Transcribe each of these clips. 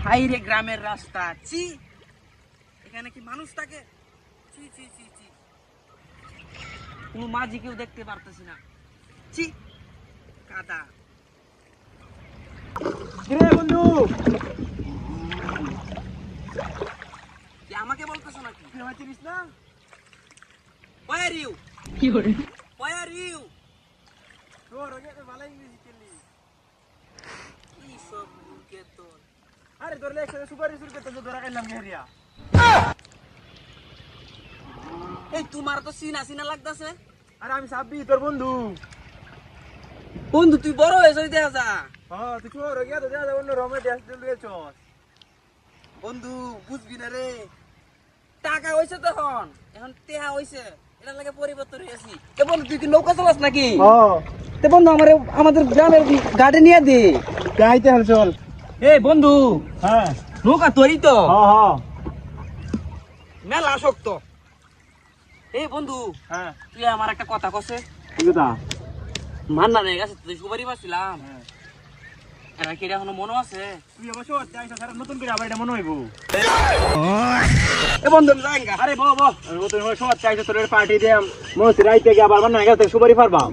High রে গ্রামের রাস্তা, চি এখানে কি মানুষ থাকে? চি চি চি চি, কোনো মাঝি কেউ দেখতে পারতেছি না। চি কাদা। কিরে বন্ধু, কি আমাকে বলতেছো নাকি? তুই আমায় চিনিস না? Where are you? Where are you? তোর আগে তো ভালো ইংরেজি খেললি। কি সব মুখে তোর। আরে তোর লেখা সুপারি শুরু করতে তো ধরা খাইলাম হেরিয়া। এই তোমার তো সিনা সিনা লাগতেছে। আরে আমি সাব্বি তোর বন্ধু। বন্ধু তুই বড় হয়েছিস দেখা যা। হ্যাঁ তুই চোর হয়ে গিয়া তো দেখা অন্য রমে ড্যাশ লুয়েছস। বন্ধু বুঝবি না রে, টাকা হইছে তখন, এখন টেহা হইছে, এটা লাগে পরিবর্তন হয়েছি। তো বন্ধু তুই কি নৌকা চালাস নাকি? হ্যাঁ তো বন্ধু আমাদের গ্রামের গাড়ি নিয়ে দে। যাইতে হাল চল। এই বন্ধু, হ্যাঁ নৌকা তোরই তো? হ্যাঁ হ্যাঁ মেলা শক্ত। এই বন্ধু, হ্যাঁ তুই আমার একটা কথা কছে। কি কথা? মান্না রে গেছে তুই সুপারি পাচ্ছিলাম, হ্যাঁ এরা কি এখনো মনে আছে? তুই অবশ্য যাইছ সারা নতুন করে আবার এটা মনে হইব। এ বন্ধু আমি যাইঙ্গা। আরে বো বো নতুন হয়ে শর্ট চাইছ তোর পার্টি দেম মনে রাইতে গিয়ে আবার মনে গেছে সুপারি পারবাম।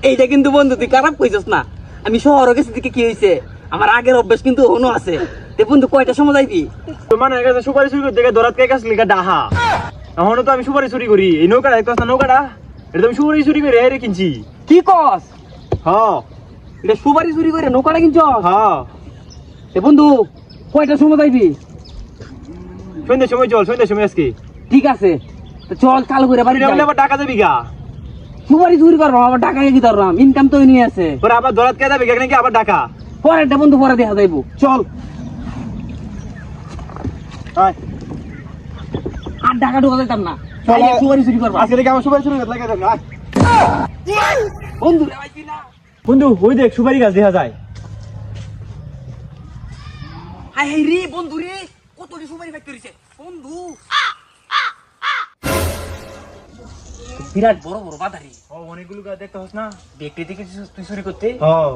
এইটা কিন্তু বন্ধু তুই খারাপ কইছস না, আমি শহরে গেছি দিকে কি হইছে, আমার আগের অভ্যাস কিন্তু এখনো আছে। তে বন্ধু কয়টা সময় যাইবি? তো মানে গেছে সুপারি চুরি করতে গিয়ে দরাত কে গেছ লিগা ডাহা। এখনো তো আমি সুপারি চুরি করি। এই নৌকাটা দেখতে না নৌকাটা, এটা তো আমি সুপারি চুরি করে হেরে কিনছি। কি কস? হ্যাঁ এটা সুপারি চুরি করে নৌকাটা কিনছস? হ্যাঁ এ বন্ধু কয়টা সময় যাইবি? সন্ধ্যের সময় চল, সন্ধ্যের সময় আজকে। ঠিক আছে, তো চল চালু করে বাড়ি যাই। আবার টাকা দেবি গা? সুপারি চুরি করবো আবার টাকা কি ধরলাম, ইনকাম তো নিয়ে আছে। পরে আবার দরাত কে দেবে নাকি আবার টাকা? পরেরটা বন্ধু পরে দেখা যাইবো, চল। আয় আর টাকা ঢোকা যাইতাম না, চল, আইলে সুপারি চুরি করবো। আজকে থেকে আমার সুপারি চুরি করতে লাগে দেবে। আয় বন্ধু রে ভাই না, বন্ধু ওই দেখ সুপারি গাছ দেখা যায়। হাই হাই রে বন্ধু রে, কতটি সুপারি ফ্যাক্টরি আছে বন্ধু, বিরাট বড় বড় বাদারি। ও অনেকগুলো গাছ দেখতে হস না? ব্যক্তি থেকে তুই চুরি করতে? হ্যাঁ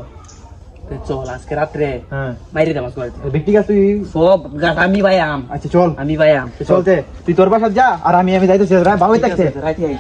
চল আজকে রাত্রে হ্যাঁ বাইরে দামাজ করে ব্যক্তি গাছ তুই। সব গাছ আমি ভাইয়াম। আচ্ছা চল আমি ভাইয়াম, চলতে তুই তোর বাসা যা আর আমি যাইতেছি ভালোই থাকছে। রাইতে আই।